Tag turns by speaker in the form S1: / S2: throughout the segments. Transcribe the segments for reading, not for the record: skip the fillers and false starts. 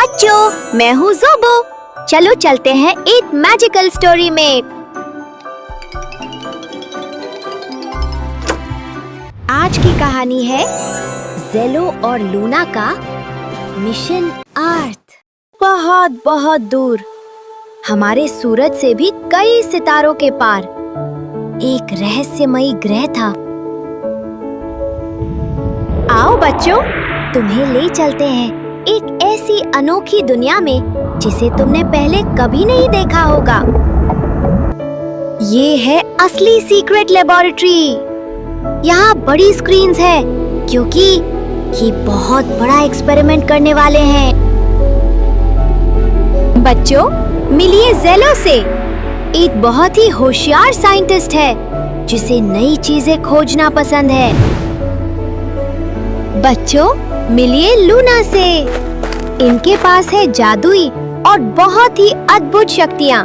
S1: बच्चों, मैं हूँ ज़ोबो। चलो चलते हैं एक मैजिकल स्टोरी में। आज की कहानी है ज़ेलो और लूना का मिशन अर्थ। बहुत बहुत दूर, हमारे सूरज से भी कई सितारों के पार, एक रहस्यमयी ग्रह था। आओ बच्चों, तुम्हें ले चलते हैं एक ऐसी अनोखी दुनिया में जिसे तुमने पहले कभी नहीं देखा होगा। ये है असली सीक्रेट लेबोरेटरी। यहाँ बड़ी स्क्रीन्स है क्योंकि ये बहुत बड़ा एक्सपेरिमेंट करने वाले हैं। बच्चों, मिलिए ज़ेलो से। एक बहुत ही होशियार साइंटिस्ट है जिसे नई चीजें खोजना पसंद है। बच्चों, मिलिए लूना से। इनके पास है जादुई और बहुत ही अद्भुत शक्तियाँ।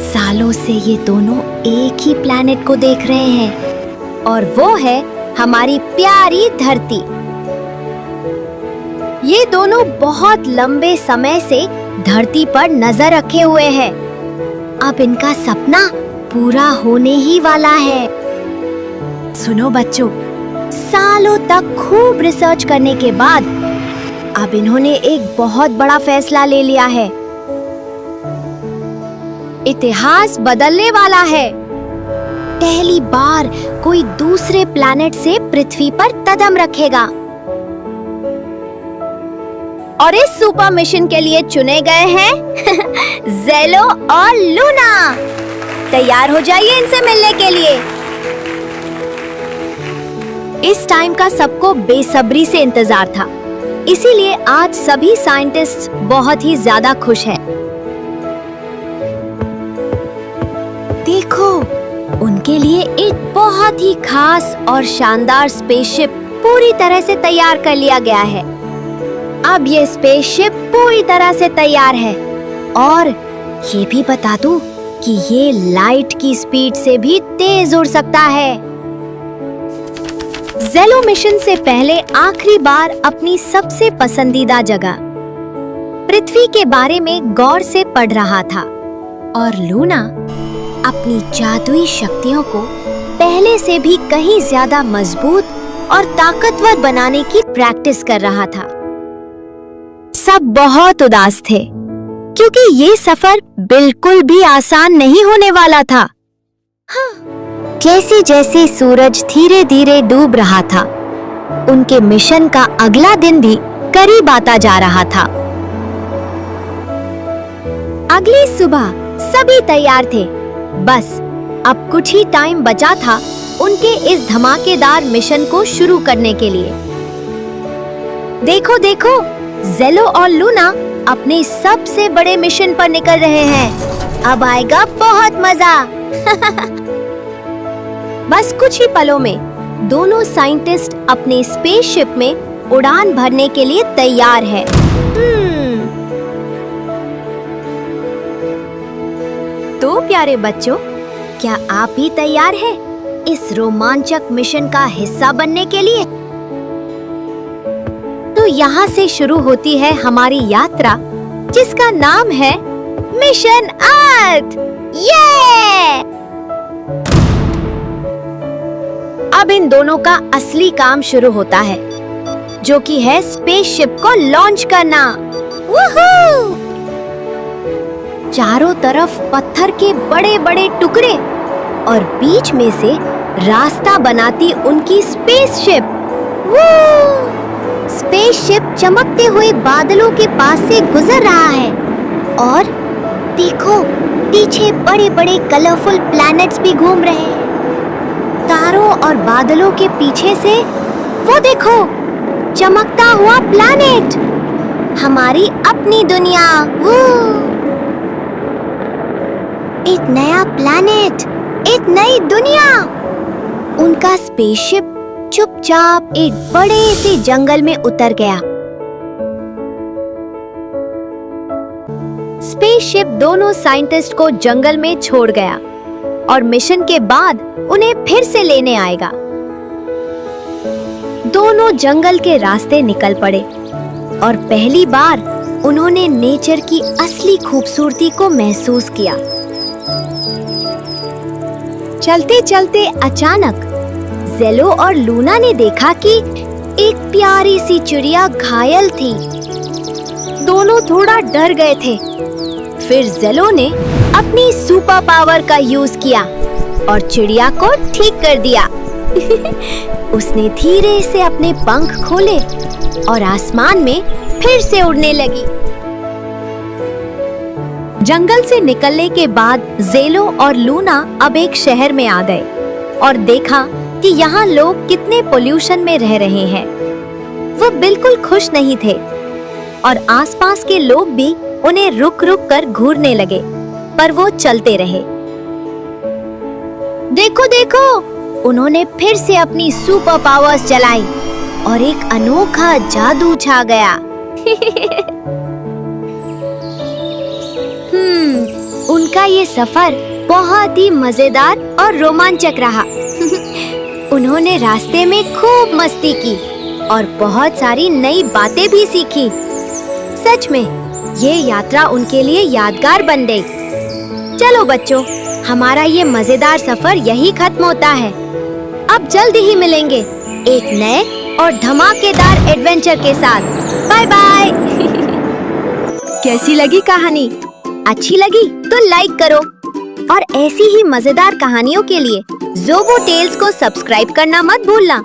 S1: सालों से ये दोनों एक ही प्लैनेट को देख रहे हैं और वो है हमारी प्यारी धरती। ये दोनों बहुत लंबे समय से धरती पर नजर रखे हुए हैं। अब इनका सपना पूरा होने ही वाला है। सुनो बच्चों, सालों तक खूब रिसर्च करने के बाद अब इन्होंने एक बहुत बड़ा फैसला ले लिया है। इतिहास बदलने वाला है। पहली बार कोई दूसरे प्लैनेट से पृथ्वी पर कदम रखेगा और इस सुपर मिशन के लिए चुने गए हैं ज़ेलो और लूना। तैयार हो जाइए इनसे मिलने के लिए। इस टाइम का सबको बेसब्री से इंतजार था, इसीलिए आज सभी साइंटिस्ट बहुत ही ज्यादा खुश हैं। देखो, उनके लिए एक बहुत ही खास और शानदार स्पेसशिप पूरी तरह से तैयार कर लिया गया है। अब ये स्पेसशिप पूरी तरह से तैयार है और ये भी बता दूं कि ये लाइट की स्पीड से भी तेज उड़ सकता है। ज़ेलो मिशन से पहले आखिरी बार अपनी सबसे पसंदीदा जगह पृथ्वी के बारे में गौर से पढ़ रहा था और लूना अपनी जादुई शक्तियों को पहले से भी कहीं ज्यादा मजबूत और ताकतवर बनाने की प्रैक्टिस कर रहा था। सब बहुत उदास थे क्योंकि ये सफर बिल्कुल भी आसान नहीं होने वाला था। जैसे जैसे सूरज धीरे धीरे डूब रहा था, उनके मिशन का अगला दिन भी करीब आता जा रहा था। अगली सुबह सभी तैयार थे। बस अब कुछ ही टाइम बचा था उनके इस धमाकेदार मिशन को शुरू करने के लिए। देखो देखो, ज़ेलो और लूना अपने सबसे बड़े मिशन पर निकल रहे हैं। अब आएगा बहुत मजा। बस कुछ ही पलों में दोनों साइंटिस्ट अपने स्पेसशिप में उड़ान भरने के लिए तैयार है। तो प्यारे बच्चों, क्या आप भी तैयार हैं इस रोमांचक मिशन का हिस्सा बनने के लिए? तो यहाँ से शुरू होती है हमारी यात्रा जिसका नाम है मिशन अर्थ। ये अब इन दोनों का असली काम शुरू होता है, जो कि है स्पेसशिप को लॉन्च करना। वूहू! चारों तरफ पत्थर के बड़े बड़े टुकड़े और बीच में से रास्ता बनाती उनकी स्पेसशिप। स्पेसशिप चमकते हुए बादलों के पास से गुजर रहा है और देखो, पीछे बड़े बड़े कलरफुल प्लैनेट्स भी घूम रहे हैं। तारों और बादलों के पीछे से वो देखो, चमकता हुआ प्लैनेट, हमारी अपनी दुनिया। एक नया प्लैनेट, एक नई दुनिया। उनका स्पेसशिप चुपचाप एक बड़े से जंगल में उतर गया। स्पेसशिप दोनों साइंटिस्ट को जंगल में छोड़ गया और मिशन के बाद उन्हें फिर से लेने आएगा। दोनों जंगल के रास्ते निकल पड़े और पहली बार उन्होंने नेचर की असली खूबसूरती को महसूस किया। चलते चलते अचानक ज़ेलो और लूना ने देखा कि एक प्यारी सी चिड़िया घायल थी। दोनों थोड़ा डर गए थे। फिर ज़ेलो ने अपनी सुपर पावर का यूज किया और चिड़िया को ठीक कर दिया। उसने धीरे से अपने पंख खोले और आसमान में फिर से उड़ने लगी। जंगल से निकलने के बाद ज़ेलो और लूना अब एक शहर में आ गए और देखा कि यहाँ लोग कितने पोल्यूशन में रह रहे हैं। वो बिल्कुल खुश नहीं थे और आसपास के लोग भी उन्हें रुक रुक कर घूरने लगे, पर वो चलते रहे। देखो देखो, उन्होंने फिर से अपनी सुपर पावर्स चलाई और एक अनोखा जादू छा गया। उनका ये सफर बहुत ही मजेदार और रोमांचक रहा। उन्होंने रास्ते में खूब मस्ती की और बहुत सारी नई बातें भी सीखी। सच में ये यात्रा उनके लिए यादगार बन गई। चलो बच्चों, हमारा ये मजेदार सफर यही खत्म होता है। अब जल्दी ही मिलेंगे एक नए और धमाकेदार एडवेंचर के साथ। Bye bye. कैसी लगी कहानी? अच्छी लगी तो लाइक करो और ऐसी ही मजेदार कहानियों के लिए ज़ोबो टेल्स को सब्सक्राइब करना मत भूलना।